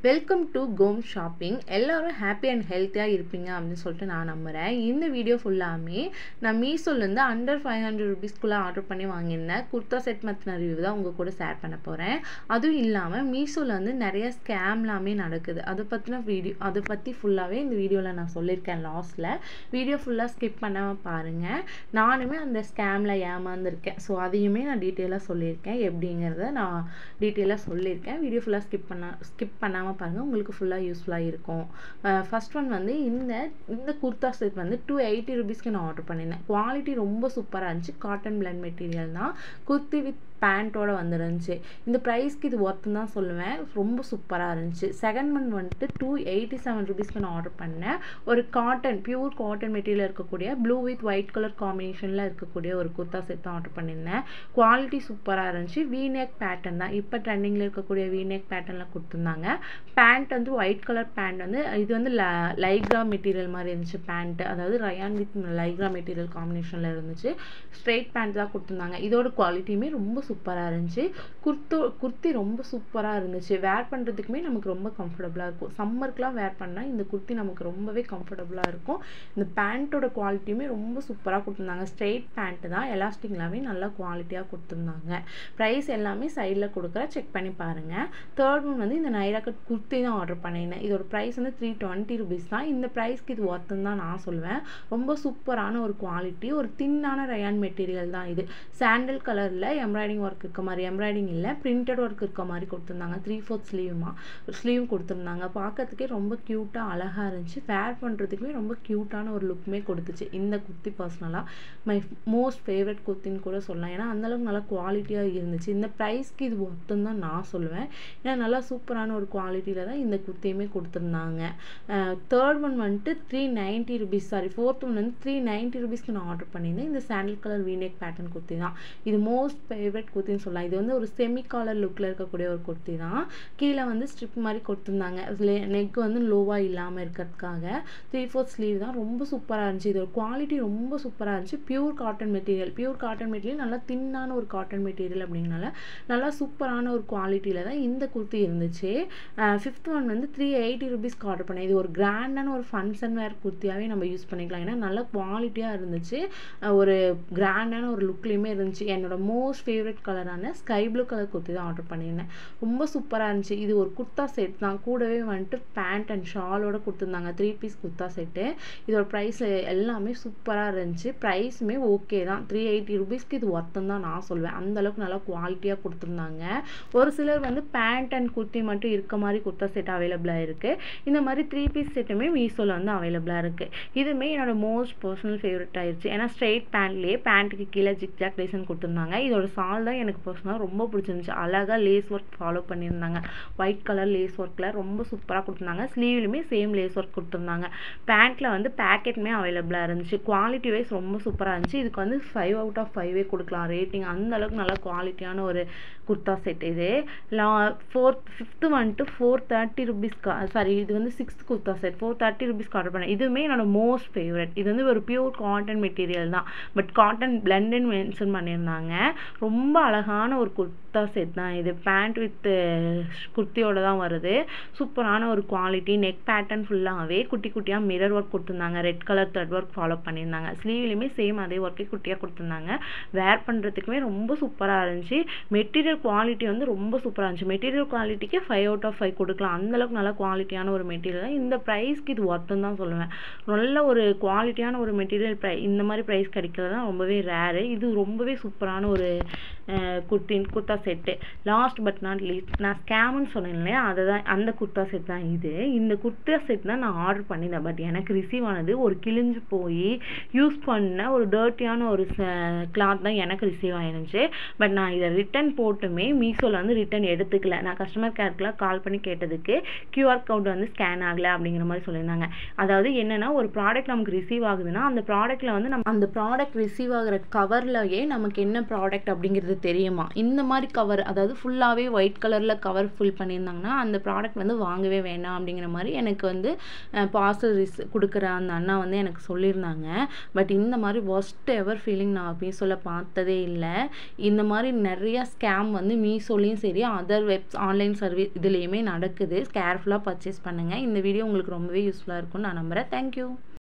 Welcome to home shopping. எல்லாரும் happy and ஹெல்த்தியாக இருப்பீங்க அப்படின்னு சொல்லிட்டு நான் நம்புகிறேன். இந்த வீடியோ ஃபுல்லாமே நான் மீஷோலேருந்து அண்டர் 500 ருபீஸ்க்குள்ளே ஆர்டர் பண்ணி வாங்கியிருந்தேன் குர்தா செட் மத்தின ரிவ்யூ தான் உங்கள் கூட ஷேர் பண்ண போகிறேன். அதுவும் இல்லாமல் மீஷோவில் வந்து நிறைய ஸ்கேம்லாமே நடக்குது. அதை பற்றி ஃபுல்லாகவே இந்த வீடியோவில் நான் சொல்லியிருக்கேன். லாஸ்ட்டில் வீடியோ ஃபுல்லாக ஸ்கிப் பண்ணாமல் பாருங்கள். நானுமே அந்த ஸ்கேமில் ஏமாந்துருக்கேன். ஸோ அதையுமே நான் டீட்டெயிலாக சொல்லியிருக்கேன். எப்படிங்கிறத நான் டீட்டெயிலாக சொல்லியிருக்கேன். வீடியோ ஃபுல்லாக ஸ்கிப் பண்ணாமல் பாருங்கள், உங்களுக்கு ஃபுல்லாக யூஸ்ஃபுல்லாக இருக்கும். ஃபர்ஸ்ட் ஒன் வந்து இந்த குர்தா செட் வந்து 280 ருபீஸ்க்கு நான் ஆர்டர் பண்ணியிருந்தேன். குவாலிட்டி ரொம்ப சூப்பராக இருந்துச்சு. காட்டன் பிளண்ட் மெட்டீரியல் தான். குர்த்தி வித் பேண்ட்டோட வந்துருந்துச்சு. இந்த ப்ரைஸ்க்கு இது ஒர்த்துன்னு தான் சொல்லுவேன். ரொம்ப சூப்பராக இருந்துச்சு. செகண்ட் ஒன் வந்துட்டு 287 ருபீஸ்க்கு நான் ஆர்டர் பண்ணேன். ஒரு பியூர் காட்டன் மெட்டீரியல் இருக்கக்கூடிய ப்ளூ வித் ஒயிட் கலர் காம்பினேஷனில் இருக்கக்கூடிய ஒரு குர்தா செட் தான் ஆர்டர் பண்ணியிருந்தேன். குவாலிட்டி சூப்பராக இருந்துச்சு. வீநெக் பேட்டர்ன் தான், இப்போ ட்ரெண்டிங்கில் இருக்கக்கூடிய வீநெக் பேட்டர்னில் கொடுத்துருந்தாங்க. பேண்ட் வந்து ஒயிட் கலர் பேண்ட் வந்து இது வந்து லைக்ரா மெட்டீரியல் மாதிரி இருந்துச்சு பேண்ட்டு. அதாவது ரயான் வித் லைக்ரா மெட்டீரியல் காம்பினேஷனில் இருந்துச்சு. ஸ்ட்ரெயிட் பேண்ட் தான் கொடுத்துருந்தாங்க. இதோட குவாலிட்டியுமே ரொம்ப சூப்பராக இருந்துச்சு. குர்த்தி ரொம்ப சூப்பராக இருந்துச்சு. வேர் பண்ணுறதுக்குமே நமக்கு ரொம்ப கம்ஃபர்டபுளாக இருக்கும். சம்மருக்குலாம் வேர் பண்ணால் இந்த குர்த்தி நமக்கு ரொம்பவே கம்ஃபர்டபுளாக இருக்கும். இந்த பேண்ட்டோட குவாலிட்டியுமே ரொம்ப சூப்பராக கொடுத்துருந்தாங்க. ஸ்ட்ரெயிட் பேண்ட்டு தான், எலாஸ்டிக்லாமே நல்லா குவாலிட்டியாக கொடுத்துருந்தாங்க. ப்ரைஸ் எல்லாமே சைடில் கொடுக்குற செக் பண்ணி பாருங்கள். தேர்ட் ஒன் வந்து இந்த நைரா கட் குர்த்தி தான் ஆர்டர் பண்ணியிருந்தேன். இதோட ப்ரைஸ் வந்து 320 ருபீஸ் தான். இந்த ப்ரைஸ்க்கு இது ஒர்த்துன்னு தான் நான் சொல்லுவேன். ரொம்ப சூப்பரான ஒரு குவாலிட்டி. ஒரு தின்னான ரயான் மெட்டீரியல் தான் இது. சாண்டல் கலரில் எம்ப்ராய்டிங் ஒர்க் இருக்க மாதிரி, எம்ப்ராய்டிங் இல்லை பிரிண்டட் ஒர்க் இருக்க மாதிரி கொடுத்துருந்தாங்க. 3/4 ஸ்லீவ் கொடுத்துருந்தாங்க. பார்க்கறதுக்கே ரொம்ப க்யூட்டாக அழகாக இருந்துச்சு. வேர் பண்ணுறதுக்குமே ரொம்ப க்யூட்டான ஒரு லுக்குமே கொடுத்துச்சு. இந்த குர்த்தி பர்சனலாக மை மோஸ்ட் ஃபேவரட் குர்த்தின்னு கூட சொல்லலாம். ஏன்னா அந்தளவுக்கு நல்லா குவாலிட்டியாக இருந்துச்சு. இந்த ப்ரைஸ்க்கு இது ஒர்த்துன்னு தான் நான் சொல்லுவேன். ஏன்னா நல்லா சூப்பரான ஒரு குவாலிட்டியில் தான் இந்த குர்த்தியுமே கொடுத்துருந்தாங்க. தேர்ட் ஒன் வந்துட்டு 390 ருபீஸ், ஃபோர்த் ஒன் வந்து 390 ருபீஸ்க்கு நான் ஆர்டர் பண்ணியிருந்தேன். இந்த sandal colour V-neck pattern kurti தான். இது மோஸ்ட் ஃபேவரட் குர்த்தின்னு சொல்லலாம். இது வந்து ஒரு செமி காலர் லுக்கில் இருக்கக்கூடிய ஒரு குர்த்தி தான். கீழே வந்து ஸ்ட்ரிப் மாதிரி கொடுத்துருந்தாங்க. நெக் வந்து லோவாக இல்லாமல் இருக்கிறதுக்காக 3/4 ஸ்லீவ் தான். ரொம்ப சூப்பராக இருந்துச்சு. இதோட குவாலிட்டி ரொம்ப சூப்பராக இருந்துச்சு. பியூர் காட்டன் மெட்டீரியல் நல்லா தின்னான ஒரு காட்டன் மெட்டீரியல் அப்படிங்கனால நல்லா சூப்பரான ஒரு குவாலிட்டியில் தான் இந்த குர்த்தி இருந்துச்சு. ஃபிஃப்த் ஒன் வந்து 380 ருபீஸ்க்கு ஆர்டர் பண்ணேன். இது ஒரு கிராண்டான ஒரு ஃபங்க்ஷன் வேர் குர்த்தியாகவே நம்ம யூஸ் பண்ணிக்கலாம். ஏன்னா நல்லா குவாலிட்டியாக இருந்துச்சு. ஒரு கிராண்டான ஒரு லுக்லேயுமே இருந்துச்சு. என்னோட மோஸ்ட் ஃபேவரட் கலரான ஸ்கை ப்ளூ கலர் குர்த்தி தான் ஆர்டர் பண்ணியிருந்தேன். ரொம்ப சூப்பராக இருந்துச்சு. இது ஒரு குர்த்தா செட் தான். கூடவே வந்துட்டு பேண்ட் அண்ட் ஷாலோட கொடுத்துருந்தாங்க. 3 பீஸ் குர்த்தா செட்டு. இதோட ப்ரைஸ் எல்லாமே சூப்பராக இருந்துச்சு. ப்ரைஸுமே ஓகே தான். 380 ருபீஸ்க்கு இது ஒர்த்துன்னு தான் நான் சொல்வேன். அந்தளவுக்கு நல்லா குவாலிட்டியாக கொடுத்துருந்தாங்க. ஒரு சிலர் வந்து பேண்ட் அண்ட் குர்த்தி மட்டும் இருக்க மாதிரி குர்த்தா செட் அவைலபிளாக இருக்குது. இந்த மாதிரி 3 பீஸ் செட்டுமே மீஷோவில் வந்து அவைலபிளாக இருக்குது. இதுவுமே என்னோட மோஸ்ட் பர்சனல் ஃபேவரட் ஆயிடுச்சு. ஏன்னா ஸ்ட்ரெயிட் பேண்ட்லேயே பேண்ட்டுக்கு கீழே ஜிக்ஜாக் டிசைன் கொடுத்துருந்தாங்க. இதோட சால் தான் எனக்கு பர்சனலாக ரொம்ப பிடிச்சிருந்துச்சு. அழகாக லேஸ் ஒர்க் ஃபாலோ பண்ணியிருந்தாங்க. ஒயிட் கலர் லேஸ் ஒர்க்கில் ரொம்ப சூப்பராக கொடுத்துருந்தாங்க. ஸ்லீவ்லையுமே சேம் லேஸ் ஒர்க் கொடுத்துருந்தாங்க. பேண்ட்டில் வந்து பேக்கெட்டுமே அவைலபிளாக இருந்துச்சு. குவாலிட்டி வைஸ் ரொம்ப சூப்பராக இருந்துச்சு. இதுக்கு வந்து 5 out of 5 கொடுக்கலாம் ரேட்டிங். அந்த அளவுக்கு நல்ல குவாலிட்டியான ஒரு குர்த்தா செட் இது. ஃபிஃப்த்து வந்துட்டு 430 ருபீஸ்க்கு இது வந்து 6th குர்த்தா செட் 430 ருபீஸ்க்கு ஆர்டர் பண்ணேன். இதுவுமே என்னோட மோஸ்ட் ஃபேவரட். இது வந்து ஒரு பியூர் காட்டன் மெட்டீரியல் தான். பட் காட்டன் பிளெண்டுன்னு மென்ஷன் பண்ணியிருந்தாங்க. ரொம்ப அழகான ஒரு குர்த்தா செட் தான் இது. பேண்ட் வித் குர்த்தியோட தான் வருது. சூப்பரான ஒரு குவாலிட்டி. நெக் பேட்டர்ன் ஃபுல்லாகவே குட்டி குட்டியாக மிரர் ஒர்க் கொடுத்துருந்தாங்க. Red colour thread work follow பண்ணியிருந்தாங்க. ஸ்லீவ்லையுமே சேம் அதே ஒர்க்கே குட்டியாக கொடுத்துருந்தாங்க. வேர் பண்ணுறதுக்குமே ரொம்ப சூப்பராக இருந்துச்சு. மெட்டீரியல் குவாலிட்டி வந்து ரொம்ப சூப்பராக இருந்துச்சு. மெட்டீரியல் குவாலிட்டிக்கு 5 out of 5 கொடுக்கலாம். அந்தளவுக்கு நல்லா குவாலிட்டியான ஒரு மெட்டீரியல் தான். இந்த ப்ரைஸ்க்கு இது ஒர்த்துன்னு தான் சொல்லுவேன். நல்ல ஒரு குவாலிட்டியான ஒரு மெட்டீரியல் இந்த மாதிரி ப்ரைஸ் கிடைக்கிறது தான் ரொம்பவே ரேரு. இது ரொம்பவே சூப்பரான ஒரு kurta set. Last but not least, நான் ஸ்கேம்னு சொன்னேன் இல்லையா, அந்த குர்த்தா செட் தான் இது. இந்த குர்த்தா செட் தான் நான் ஆர்டர் பண்ணியிருந்தேன். பட் எனக்கு ரிசீவ் ஆனது ஒரு கிழிஞ்சு போய் யூஸ் பண்ண ஒரு டர்ட்டியான ஒரு கிளாத் தான் எனக்கு ரிசீவ் ஆயிருந்துச்சு. பட் நான் இதை ரிட்டன் போட்டுமே மீஷோவில் வந்து ரிட்டன் எடுத்துக்கல. நான் கஸ்டமர் கேருக்குலாம் கால் பண்ணி கேட்டதுக்கு QR கோட் வந்து ஸ்கேன் ஆகலை அப்படிங்கிற மாதிரி சொல்லியிருந்தாங்க. அதாவது என்னென்னா, ஒரு ப்ராடக்ட் நமக்கு ரிசீவ் ஆகுதுன்னா அந்த ப்ராடக்ட்டில் வந்து அந்த ப்ராடக்ட் ரிசீவ் ஆகிற கவர்லையே நமக்கு என்ன ப்ராடக்ட் அப்படிங்கிறது தெரியுமா. இந்த மாதிரி கவர், அதாவது ஃபுல்லாகவே ஒயிட் கலரில் கவர் ஃபில் பண்ணியிருந்தாங்கன்னா அந்த ப்ராடக்ட் வந்து வாங்கவே வேண்டாம் அப்படிங்கிற மாதிரி எனக்கு வந்து பார்சல் கொடுக்குற அந்த அண்ணா வந்து எனக்கு சொல்லியிருந்தாங்க. பட் இந்த மாதிரி ஒர்ஸ்ட் எவர் ஃபீலிங் நான் மீஷோவில் பார்த்ததே இல்லை. இந்த மாதிரி நிறையா ஸ்கேம் வந்து மீஷோலையும் சரி அதர் ஆன்லைன் சர்வீஸ் இதுலேயுமே நடக்குது. கேர்ஃபுல்லாக பர்ச்சேஸ் பண்ணுங்கள். இந்த வீடியோ உங்களுக்கு ரொம்பவே யூஸ்ஃபுல்லாக இருக்கும்னு நான் நம்புகிறேன். தேங்க்யூ.